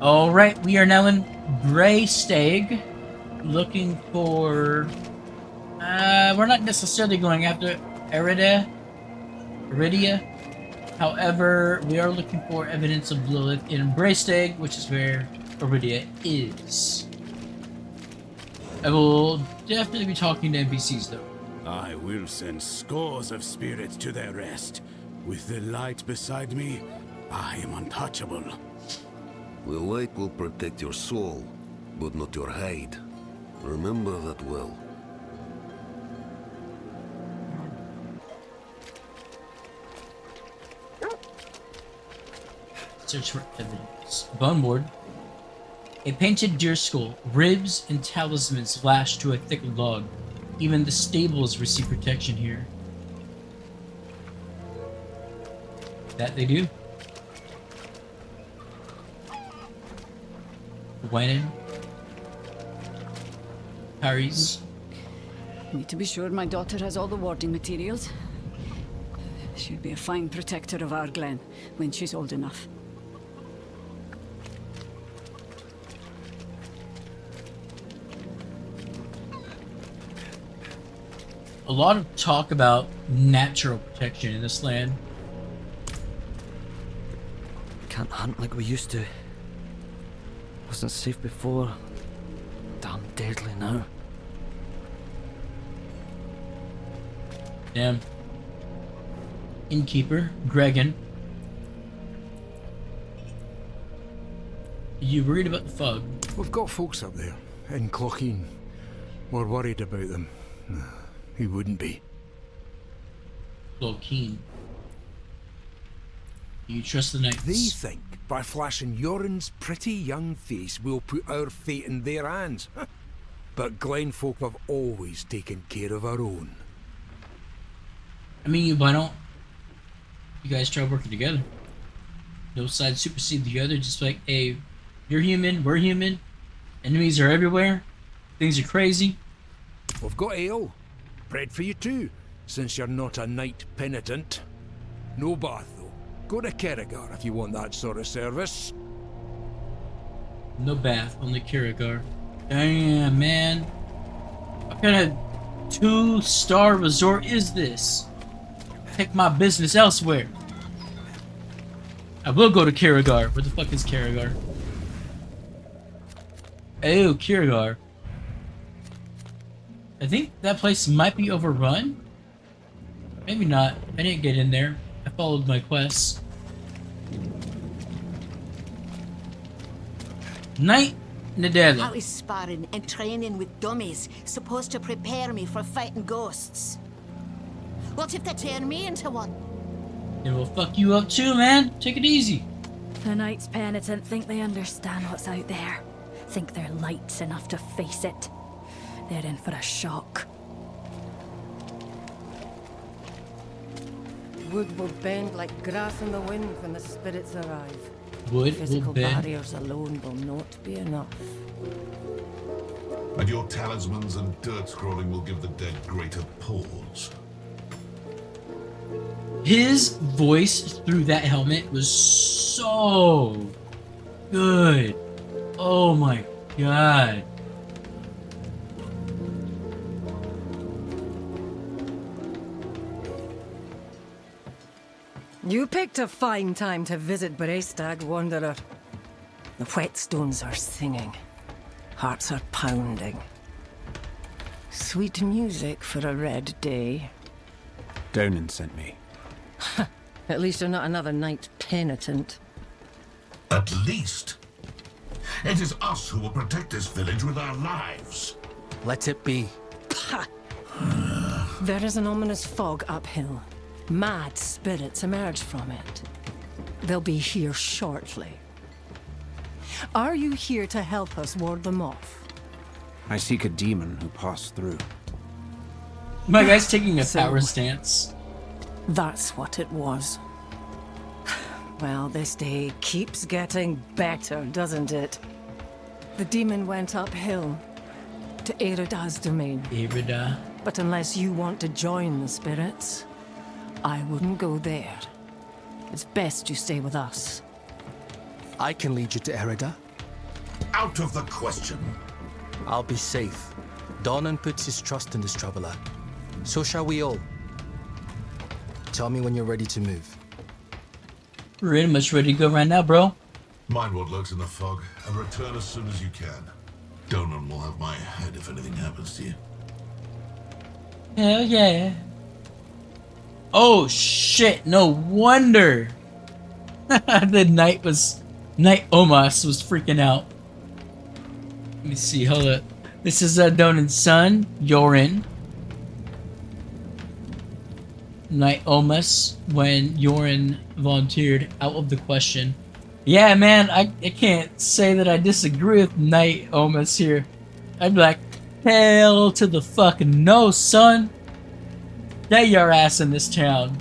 Alright, we are now in Braystag, looking for... we're not necessarily going after Airidah. However, we are looking for evidence of Lilith in Braystag, which is where Airidah is. I will definitely be talking to NPCs though. I will send scores of spirits to their rest. With the light beside me, I am untouchable. The light will protect your soul, but not your hide. Remember that well. Search for evidence. Bone board. A painted deer skull, ribs and talismans lashed to a thick log. Even the stables receive protection here. That they do. Wenin. Harry's. Need to be sure my daughter has all the warding materials. She'll be a fine protector of our glen when she's old enough. A lot of talk about natural protection in this land. Can't hunt like we used to. Wasn't safe before. Damn deadly now. Damn. Innkeeper, Gregan. You worried about the fog? We've got folks up there, Encroaching. We're worried about them. Who wouldn't be? Low keen. You trust the knights? They think by flashing Yorin's pretty young face we'll put our fate in their hands. But Glen folk have always taken care of our own. I mean, why don't you guys try working together? No side supersede the other, just like, hey, you're human, we're human, enemies are everywhere, things are crazy. We've got ale. Bread for you too, since you're not a Knight Penitent. No bath though. Go to Kerrigar if you want that sort of service. No bath, only Kirigar. Damn, man. What kind of 2-star resort is this? Take my business elsewhere. I will go to Kirigar. Where the fuck is Kirigar? Oh, Kirigar. I think that place might be overrun. Maybe not. I didn't get in there. I followed my quests. Knight Nadella. I was sparring and training with dummies, supposed to prepare me for fighting ghosts. What if they turn me into one? It will fuck you up too, man. Take it easy. The Knight Penitent think they understand what's out there. Think they're lights enough to face it. They're in for a shock. Wood will bend like grass in the wind when the spirits arrive. Wood Physical will bend. barriers alone will not be enough. And your talismans and dirt scrolling will give the dead greater pause. His voice through that helmet was so good. Oh my god. You picked a fine time to visit Braystag, Wanderer. The whetstones are singing. Hearts are pounding. Sweet music for a red day. Donan sent me. At least you're not another Knight Penitent. At least. It is us who will protect this village with our lives. Let it be. There is an ominous fog uphill. Mad spirits emerge from it. They'll be here shortly. Are you here to help us ward them off? I seek a demon who passed through. My guy's taking a So- power stance. That's what it was. Well, this day keeps getting better, doesn't it? The demon went uphill to Airidah's domain. Airidah. But unless you want to join the spirits, I wouldn't go there. It's best you stay with us. I can lead you to Airidah. out of the question. I'll be safe. Donan puts his trust in this traveler. So shall we all. Tell me when you're ready to move. We're pretty much ready to go right now, bro. Mind what lurks in the fog, and return as soon as you can. Donan will have my head if anything happens to you. Hell yeah. Oh shit, no wonder. The Knight Omas was freaking out. Let me see, hold up. This is Donan's son, Yorin. Knight Omas, when Yorin volunteered, out of the question. Yeah, man, I can't say that I disagree with Knight Omas here. I'd be like, hell to the fucking no, son. Get your ass in this town.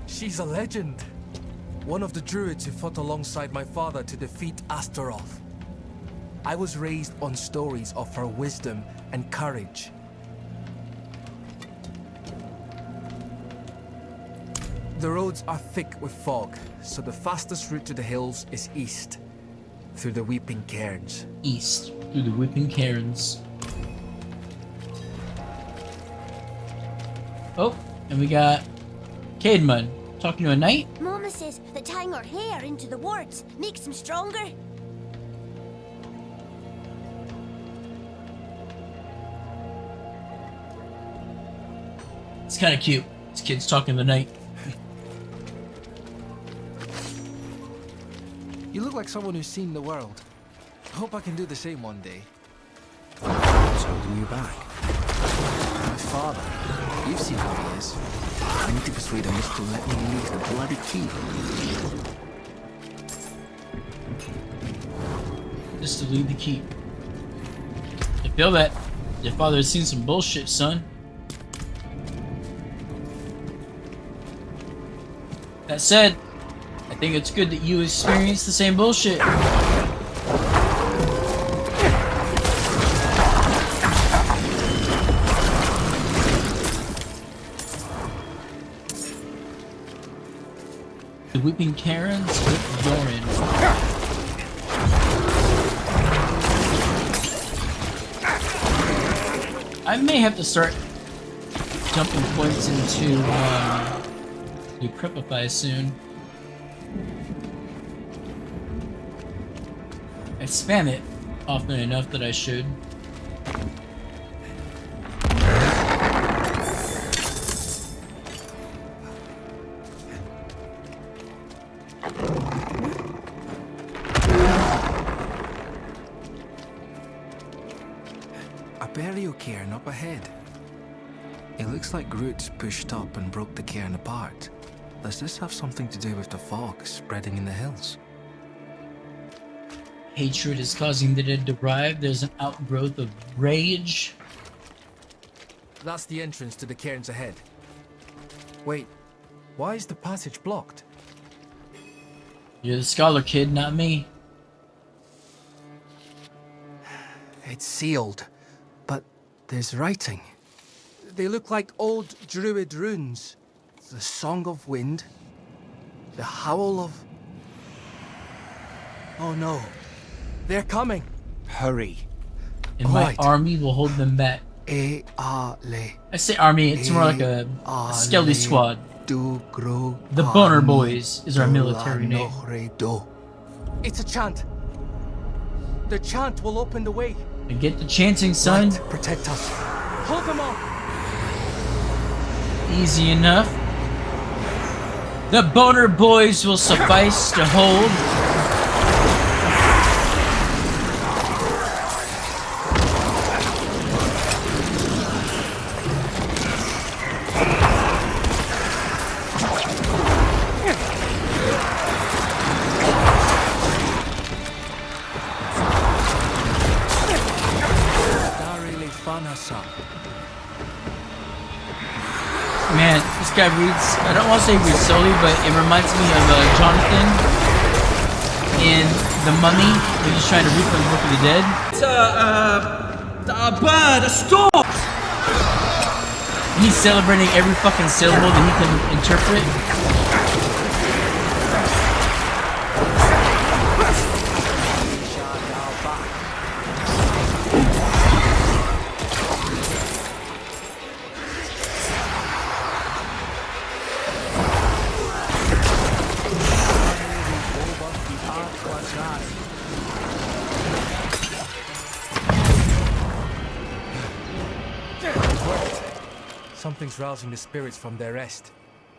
She's a legend. One of the druids who fought alongside my father to defeat Astaroth. I was raised on stories of her wisdom and courage. The roads are thick with fog, so the fastest route to the hills is east, through the Weeping Cairns. East, through the Weeping Cairns. Oh, and we got Caedmon talking to a knight. Mama says that tying her hair into the wards makes him stronger. It's kind of cute. This kid's talking to the knight. You look like someone who's seen the world. I hope I can do the same one day. What's holding you back? My father. You've seen how he is. I need to persuade him just to let me use the bloody key. Just to leave the keep. I feel that. Your father's seen some bullshit, son. That said, I think it's good that you experience the same bullshit. The Weeping Cairns with Yorin. I may have to start jumping points into Decrepify soon. I spam it often enough that I should. A burial cairn up ahead. It looks like roots pushed up and broke the cairn apart. Does this have something to do with the fog spreading in the hills? Hatred is causing the dead to arrive. There's an outgrowth of rage. That's the entrance to the cairns ahead. Wait, why is the passage blocked? You're the scholar kid, not me. It's sealed, but there's writing. They look like old druid runes. The Song of Wind, the Howl of... Oh no, they're coming! Hurry. And my army will hold them back. I say army, it's more like a skelly squad. The Boner Boys is our military name. It's a chant. The chant will open the way. And get the chanting, son. Light, protect us. Hold them off. Easy enough. The Boner Boys will suffice to hold. Man, this guy reads, I don't want to say reads slowly, but it reminds me of Jonathan in The Mummy, when he's trying to read from the Book of the Dead. It's a bird, a storm! He's celebrating every fucking syllable that he can interpret. Something's rousing the spirits from their rest.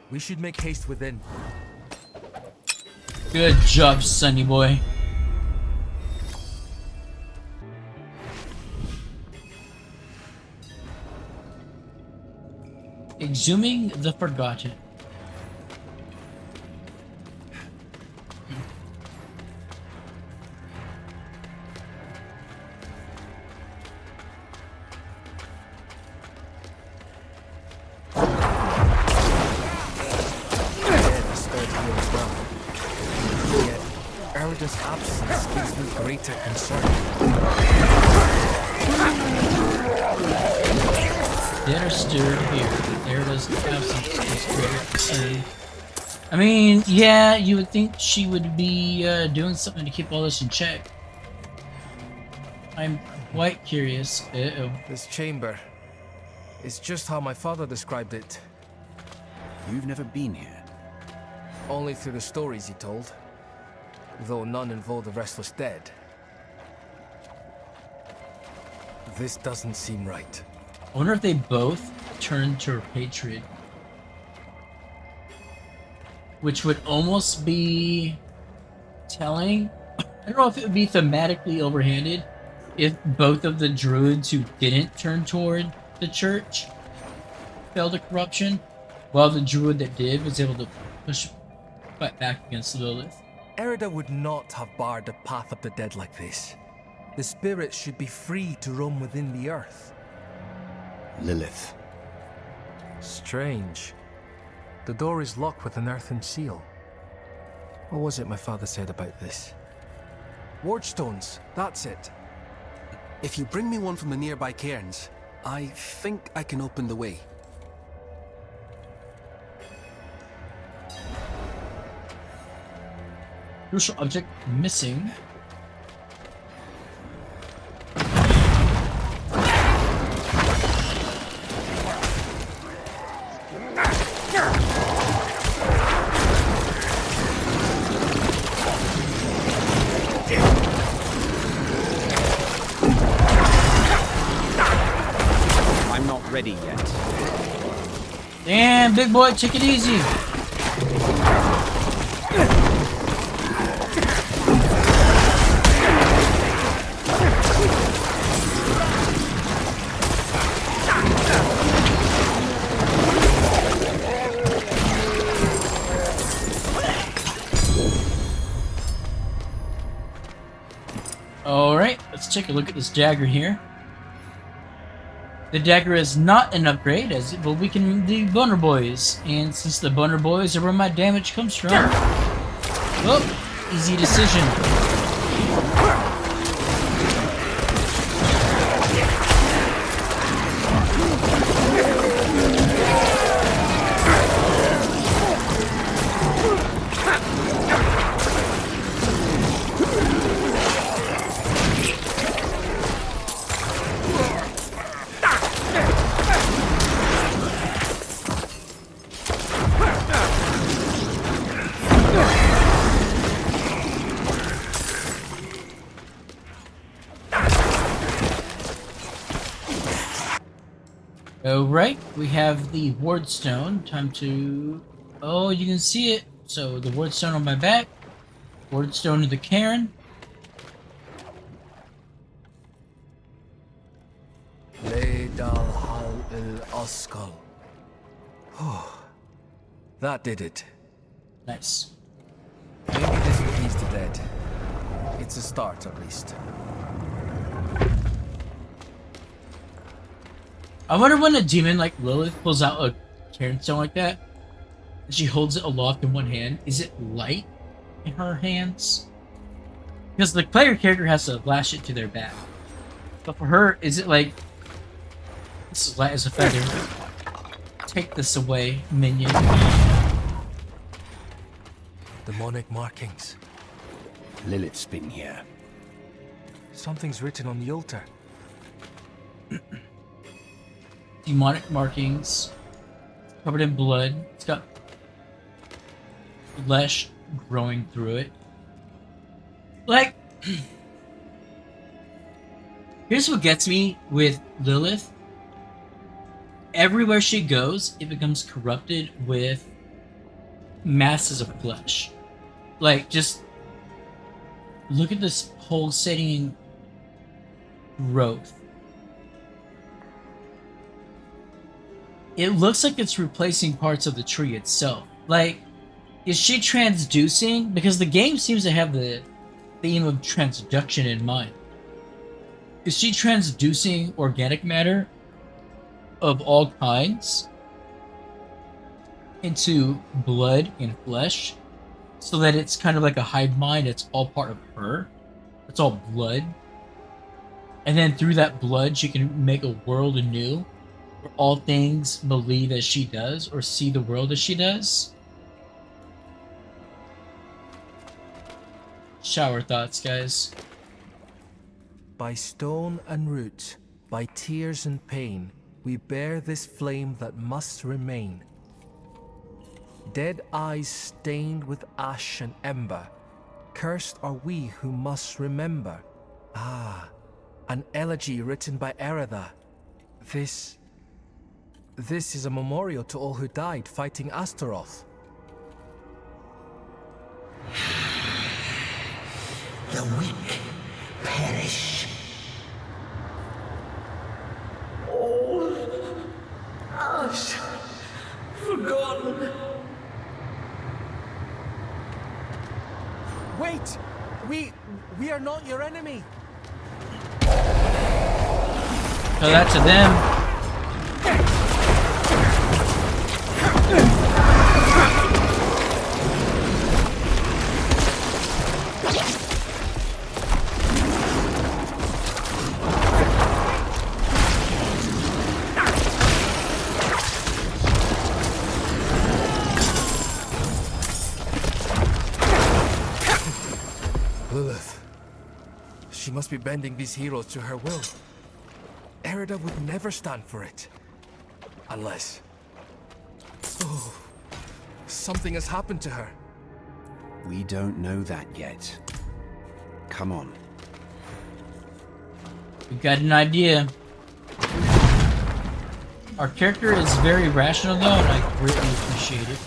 We should make haste within. Good job, Sonny boy. Exhuming the Forgotten. Airidah's absence gives me greater concern. Dead or stirred here. Airidah's absence is greater concern. I mean, yeah, you would think she would be doing something to keep all this in check. I'm quite curious. Uh-oh. This chamber is just how my father described it. You've never been here? Only through the stories he told. Though none involved the restless dead. This doesn't seem right. I wonder if they both turned to her hatred. Which would almost be telling. I don't know if it would be thematically overhanded if both of the druids who didn't turn toward the church fell to corruption, while the druid that did was able to fight back against Lilith. Airidah would not have barred the path of the dead like this. The spirits should be free to roam within the earth. Lilith. Strange. The door is locked with an earthen seal. What was it my father said about this? Wardstones, that's it. If you bring me one from the nearby Cairns, I think I can open the way. Crucial object missing. I'm not ready yet. Damn, big boy, take it easy. Alright, let's take a look at this dagger here. The dagger is not an upgrade, as it will weaken the Boner Boys. And since the Boner Boys are where my damage comes from... Oh, easy decision. Alright, we have the Wardstone. Time to... Oh, you can see it. So, the Wardstone on my back. Wardstone of the Cairn. Leidal hal il Asgail. Oh, that did it. Nice. Maybe this will ease the dead. It's a start, at least. I wonder when a demon like Lilith pulls out a Cairnstone like that, and she holds it aloft in one hand, is it light in her hands? Because the player character has to lash it to their back. But for her, is it like, this is light as a feather. Take this away, minion. Demonic markings. Lilith's been here. Something's written on the altar. Demonic markings. Covered in blood. It's got flesh growing through it. Like, here's what gets me with Lilith. everywhere she goes, it becomes corrupted with masses of flesh. Like, just look at this pulsating growth. It looks like it's replacing parts of the tree itself. Like, is she transducing? Because the game seems to have the theme of transduction in mind. Is she transducing organic matter of all kinds into blood and flesh so that it's kind of like a hive mind? It's all part of her. It's all blood. And then through that blood, she can make a world anew where all things believe as she does or see the world as she does. Shower thoughts, guys. By stone and root, by tears and pain, we bear this flame that must remain. Dead eyes stained with ash and ember, cursed are we who must remember. Ah, an elegy written by Airidah. This is a memorial to all who died fighting Astaroth. The weak perish. All ash forgotten. Wait! We are not your enemy! Tell that to them. Lilith. She must be bending these heroes to her will. Airidah would never stand for it. Unless... Oh, something has happened to her. We don't know that yet. Come on. We got an idea. Our character is very rational though, and I greatly appreciate it.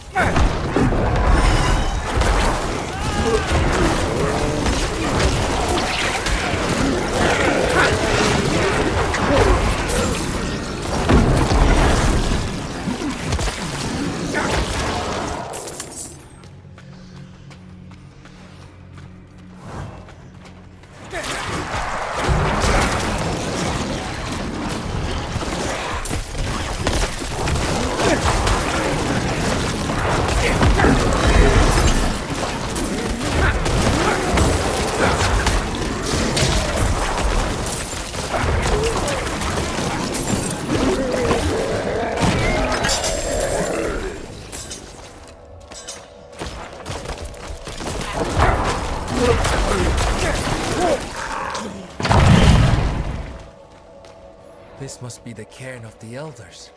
This must be the cairn of the elders.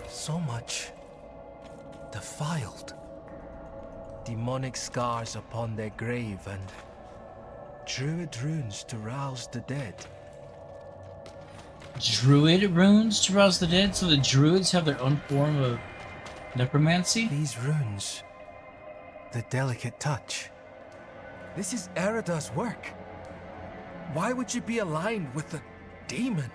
So much defiled. Demonic scars upon their grave and druid runes to rouse the dead. Druid runes to rouse the dead? So the druids have their own form of necromancy? These runes, the delicate touch. This is Airidah's work. Why would you be aligned with the demon?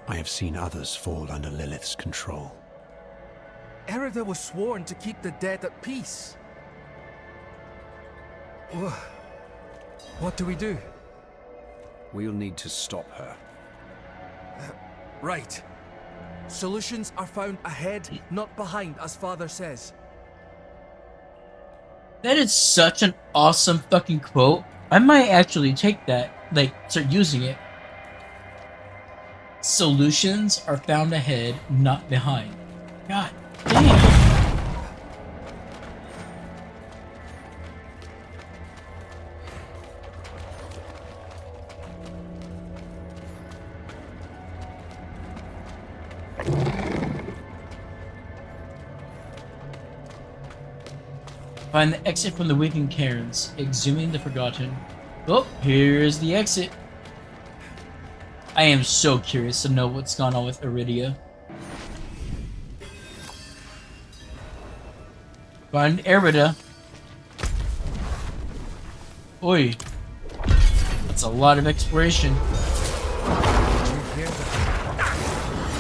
I have seen others fall under Lilith's control. Airidah was sworn to keep the dead at peace. What do we do? We'll need to stop her. Right. Solutions are found ahead, not behind, as Father says. That is such an awesome fucking quote. I might actually take that, like, start using it. Solutions are found ahead, not behind. God damn. Find the exit from the weakened Cairns, exhuming the forgotten. Oh, here's the exit. I am so curious to know what's gone on with Airidah. Find Airidah. Oi. That's a lot of exploration. Did you hear that?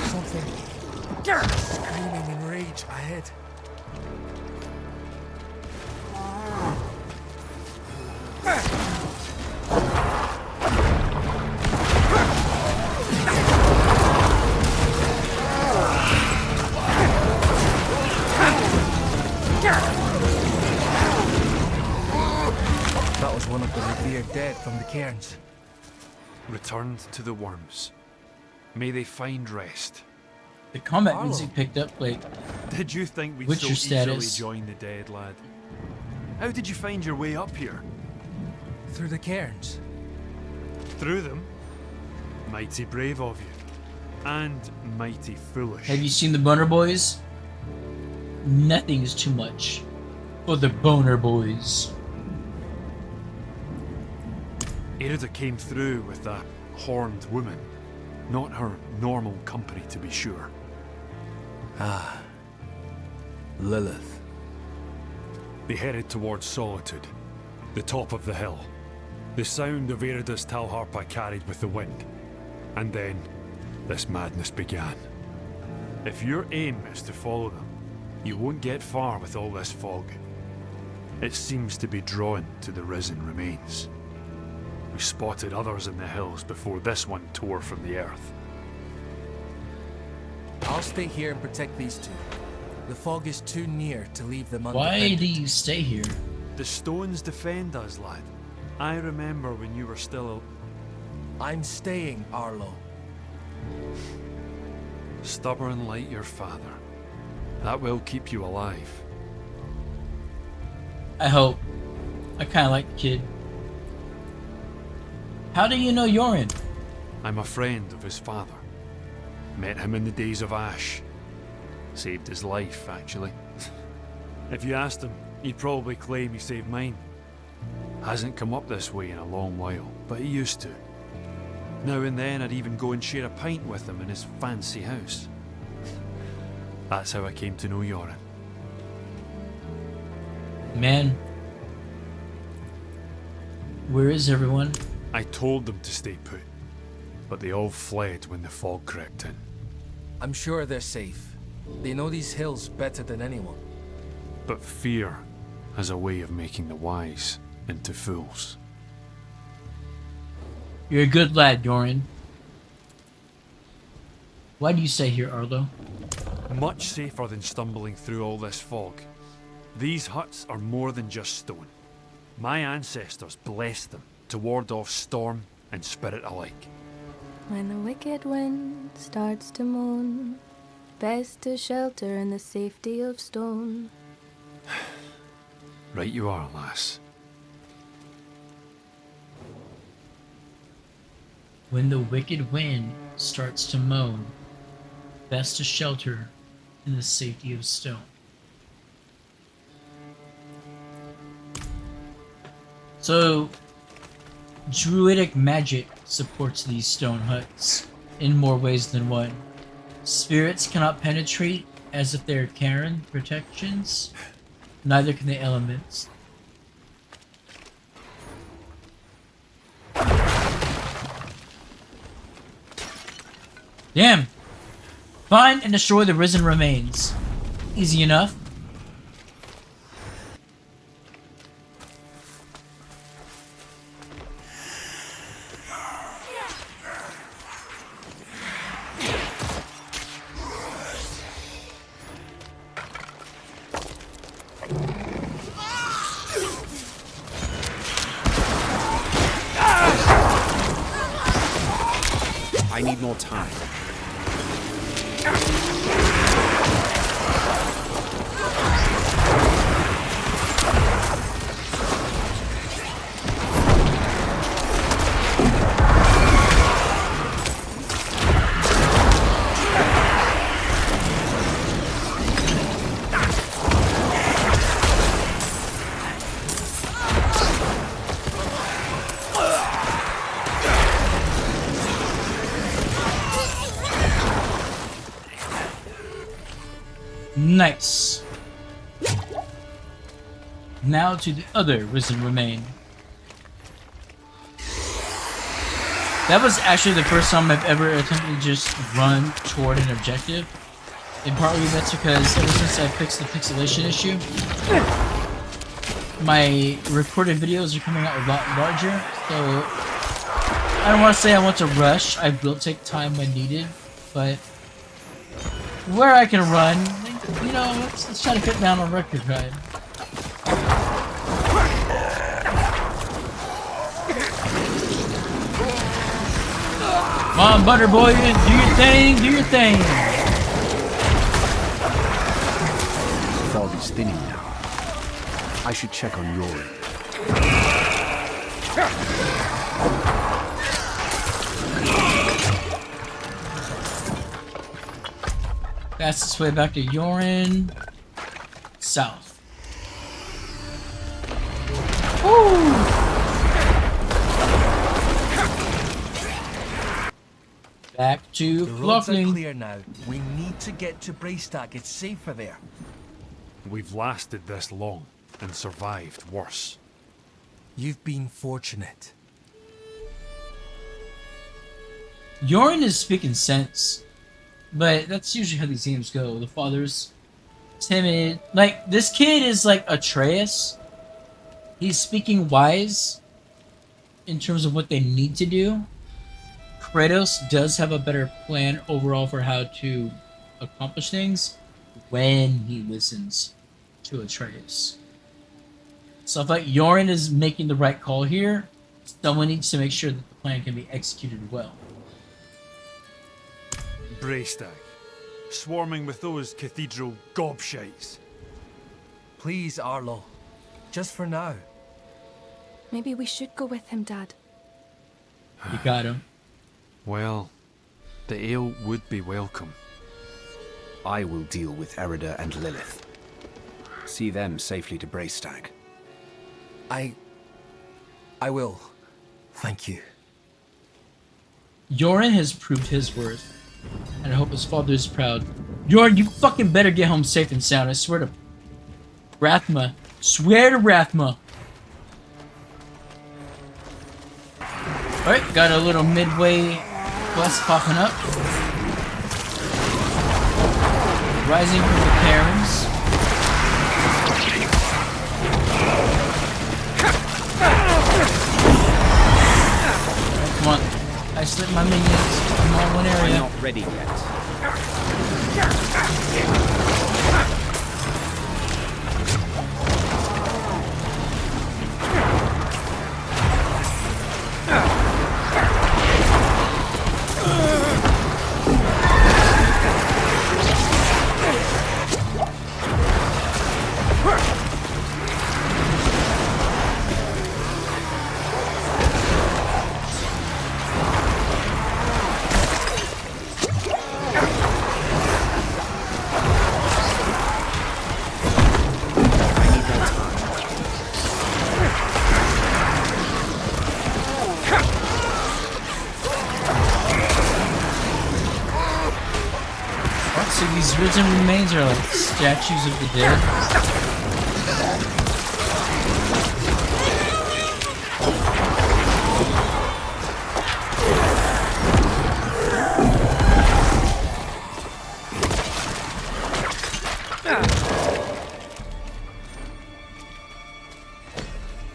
Something screaming in rage ahead. That was one of the revered dead from the Cairns. Returned to the worms. May they find rest. The combat Arlo. music picked up like Did you think we'd Witcher so easily status. join the dead, lad? How did you find your way up here? Through the Cairns. Through them? Mighty brave of you. And mighty foolish. Have you seen the Boner Boys? Nothing is too much for the Boner Boys. Airidah came through with a horned woman. Not her normal company, to be sure. Ah. Lilith. They headed towards Solitude, the top of the hill. The sound of Airidah's Talharpa carried with the wind. And then, this madness began. If your aim is to follow them, you won't get far with all this fog. It seems to be drawn to the risen remains. We spotted others in the hills before this one tore from the earth. I'll stay here and protect these two. The fog is too near to leave them Why undefended. do you stay here? The stones defend us, lad. I remember when you were still I'm staying, Arlo. stubborn like your father. That will keep you alive. I hope. I kinda like the kid. How do you know Yorin? I'm a friend of his father. Met him in the days of Ash. Saved his life, actually. If you asked him, he'd probably claim he saved mine. Hasn't come up this way in a long while, but he used to. Now and then I'd even go and share a pint with him in his fancy house. That's how I came to know Yorin. Man. Where is everyone? I told them to stay put, but they all fled when the fog crept in. I'm sure they're safe. They know these hills better than anyone. But fear has a way of making the wise into fools. You're a good lad, Yorin. Why do you stay here, Arlo? Much safer than stumbling through all this fog. These huts are more than just stone. My ancestors blessed them to ward off storm and spirit alike. When the wicked wind starts to moan, best to shelter in the safety of stone. Right you are, lass. When the wicked wind starts to moan, best to shelter in the safety of stone. So, druidic magic supports these stone huts in more ways than one. Spirits cannot penetrate as if they're Cairn protections, neither can the elements. Damn! Find and destroy the risen remains. Easy enough. I need more time. Nice. now to the other risen remain. That was actually the first time I've ever attempted to just run toward an objective. And partly that's because ever since I fixed the pixelation issue, my recorded videos are coming out a lot larger. So I don't want to say I want to rush. I will take time when needed, but where I can run, you know, let's try to cut down on record time. Come on, butter boy, do your thing, do your thing. The fog is thinning now. I should check on Yorin. Fastest way back to Yorin. South. Woo! Back to The roads are Lochling. clear now. We need to get to Braestack. It's safer there. We've lasted this long and survived worse. You've been fortunate. Yorin is speaking sense, but that's usually how these games go. The father's timid. Like, this kid is like Atreus. He's speaking wise in terms of what they need to do. Kratos does have a better plan overall for how to accomplish things when he listens to Atreus. So I feel like Yorin is making the right call here. Someone needs to make sure that the plan can be executed well. Braestack, swarming with those cathedral gobshites. Please, Arlo. Just for now. Maybe we should go with him, Dad. You got him. Well, the ale would be welcome. I will deal with Airidah and Lilith. See them safely to Braestack. I will. Thank you. Yorin has proved his worth, and I hope his father is proud. Yorin, you fucking better get home safe and sound. I swear to Rathma. Swear to Rathma. Alright, got a little midway quest popping up. Rising from the Cairns. Come on. I slipped my minions. I'm on one area. I'm not ready yet. So these risen remains are like statues of the dead.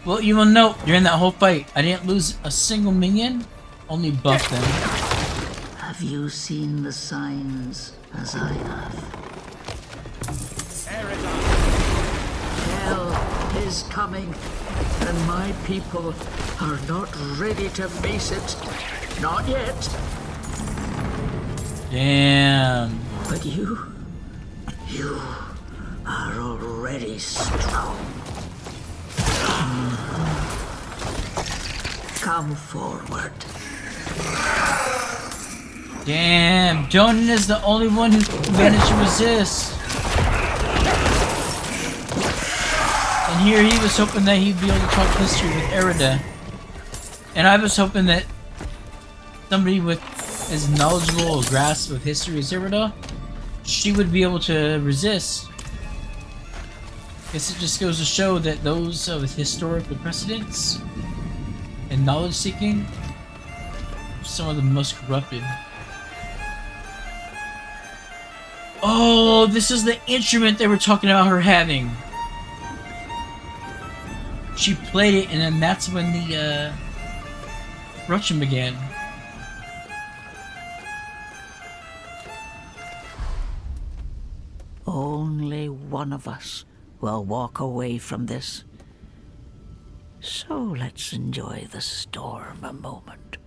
Well, you will note during that whole fight, I didn't lose a single minion, only buffed them. Have you seen the signs as I have? Hell is coming, and my people are not ready to face it. Not yet. Damn. But you are already strong. Come forward. Damn, Donan is the only one who managed to resist. And here he was hoping that he'd be able to talk history with Airidah. And I was hoping that somebody with as knowledgeable a grasp of history as Airidah, she would be able to resist. Guess it just goes to show that those with historical precedents and knowledge seeking are some of the most corrupted. Oh, this is the instrument they were talking about her having. She played it, and then that's when the corruption began. Only one of us will walk away from this. So let's enjoy the storm a moment.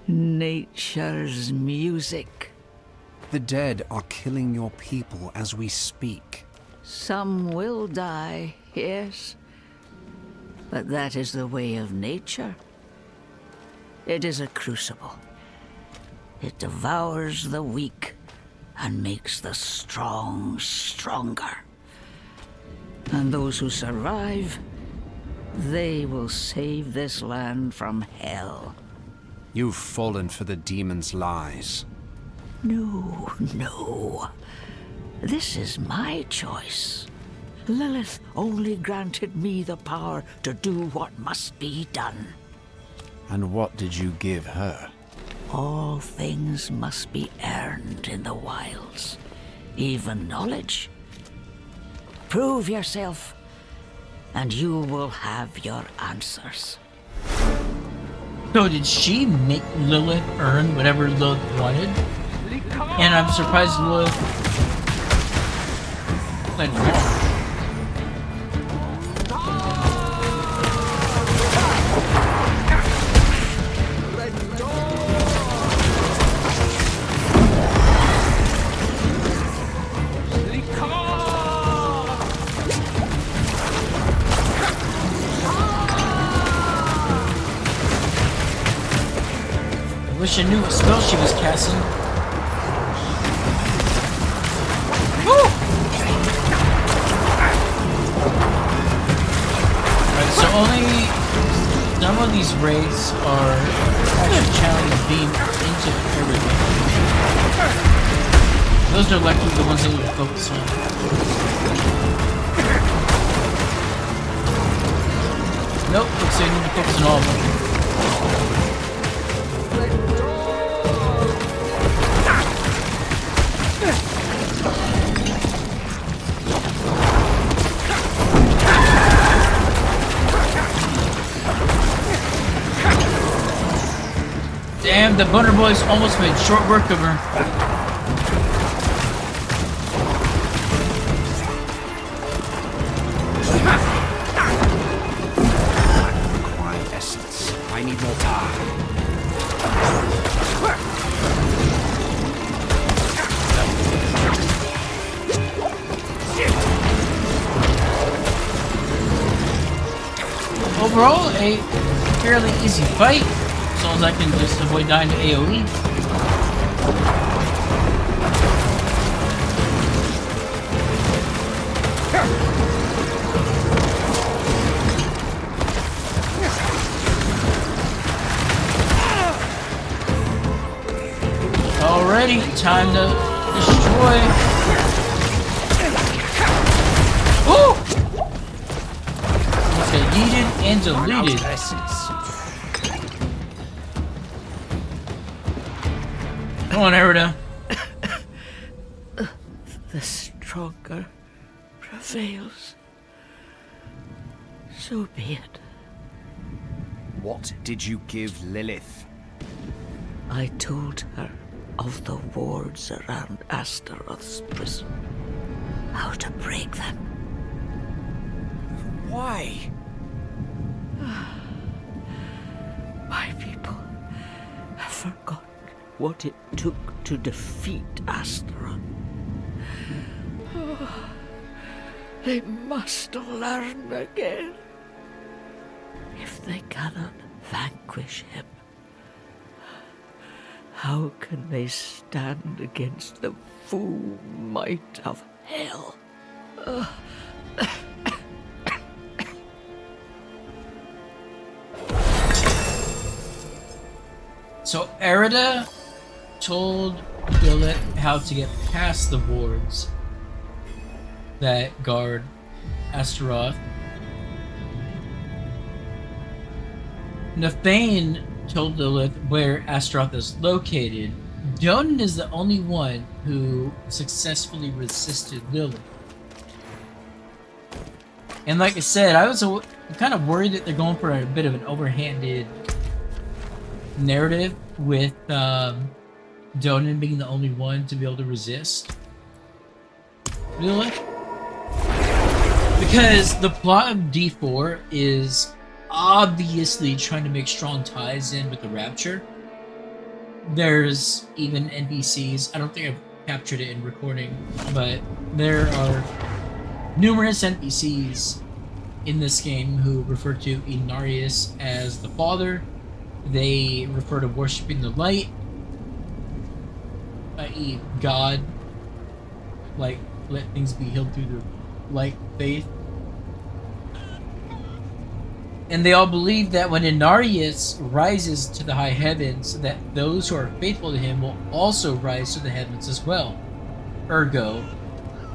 Nature's music. The dead are killing your people as we speak. Some will die, yes. But that is the way of nature. It is a crucible. It devours the weak and makes the strong stronger. And those who survive, they will save this land from hell. You've fallen for the demon's lies. No, no. This is my choice. Lilith only granted me the power to do what must be done. And what did you give her? All things must be earned in the wilds, even knowledge. Prove yourself, and you will have your answers. So did she make Lilith earn whatever Lilith wanted? And I'm surprised Lilith played along. I wish I knew what spell she was casting. Woo! Alright, so only some of these raids are actually channeling a beam into Airidah. Those are likely the ones I need to focus on. Nope, looks like I need to focus on all of them. Damn, the Boner Boys almost made short work of her. Required essence. I need more time. Overall, a fairly easy fight. As long as I can just avoid dying to AoE. Alrighty, time to destroy. Woo! Almost got yeeted and deleted. Come on, Airidah. The stronger prevails. So be it. What did you give Lilith? I told her of the wards around Astaroth's prison. How to break them. Why? My people have forgotten what it took to defeat Astaroth. Oh, they must learn again. If they cannot vanquish him, how can they stand against the full might of hell? So Airidah told Lilith how to get past the wards, that guard Astaroth. Nafain told Lilith where Astaroth is located. Donan is the only one who successfully resisted Lilith. And like I said, I'm kind of worried that they're going for a bit of an overhanded narrative with Donan being the only one to be able to resist Lilith. Because the plot of D4 is obviously trying to make strong ties in with the Rapture. There's even NPCs. I don't think I've captured it in recording, but there are numerous NPCs in this game who refer to Inarius as the Father. They refer to worshipping the light, i.e. God, like let things be healed through the light faith. And they all believe that when Inarius rises to the high heavens, that those who are faithful to him will also rise to the heavens as well. Ergo,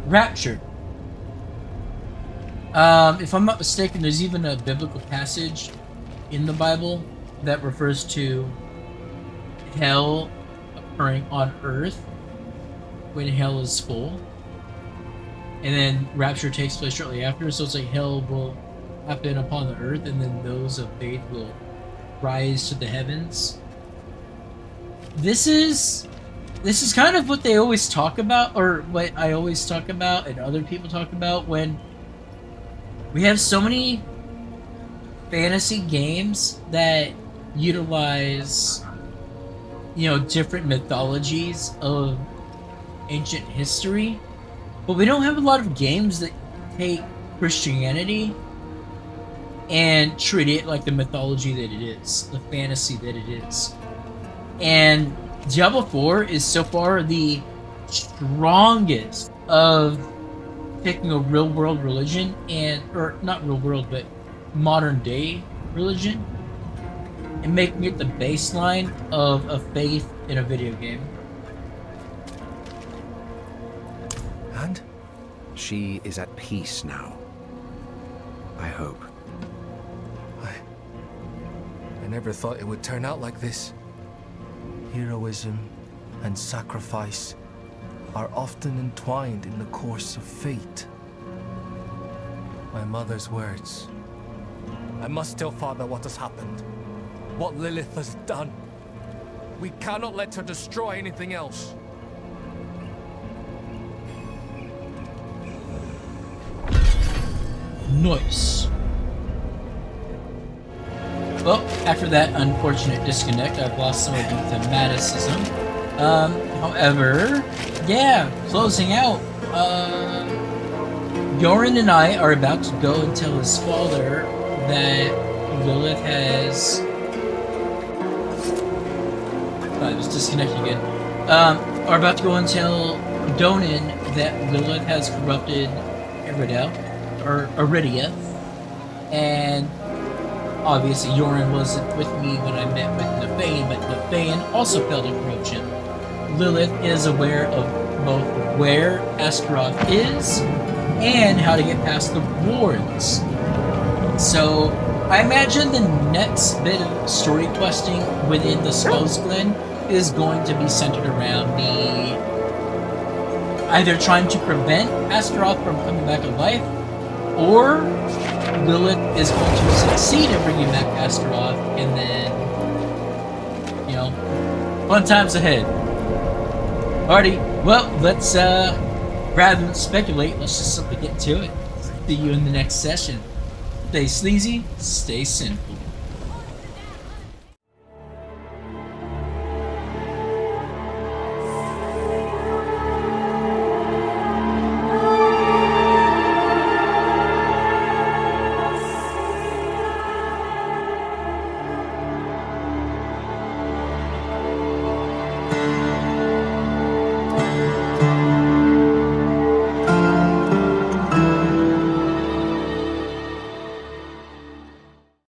raptured. If I'm not mistaken, there's even a biblical passage in the Bible that refers to hell occurring on earth when hell is full. And then rapture takes place shortly after, so it's like hell will happen upon the earth, and then those of faith will rise to the heavens. This is kind of what they always talk about, or what I always talk about and other people talk about when we have so many fantasy games that utilize, you know, different mythologies of ancient history, but we don't have a lot of games that take Christianity and treat it like the mythology that it is, the fantasy that it is. And Diablo 4 is so far the strongest of taking a real-world religion or not real-world, but modern-day religion, and making it the baseline of a faith in a video game. And? She is at peace now. I hope. I never thought it would turn out like this. Heroism and sacrifice are often entwined in the course of fate. My mother's words. I must tell Father what has happened. What Lilith has done. We cannot let her destroy anything else. Nice. Well, after that unfortunate disconnect, I've lost some of the thematicism. However, yeah, closing out. Yorin and I are about to go and tell his father that Lilith has... I was disconnected again. Are about to go and tell Donan that Lilith has corrupted Airidah, or Airidah, and obviously Yorin wasn't with me when I met with Nafain, but Nafain also felt a corruption. Lilith is aware of both where Astaroth is and how to get past the wards. So I imagine the next bit of story questing within the Scosglen is going to be centered around the either trying to prevent Astaroth from coming back to life, or Lilith is going to succeed in bringing back Astaroth, and then, you know, fun times ahead. Alrighty, well, let's, rather than speculate, let's just simply get to it. See you in the next session. Stay sleazy, stay sinful.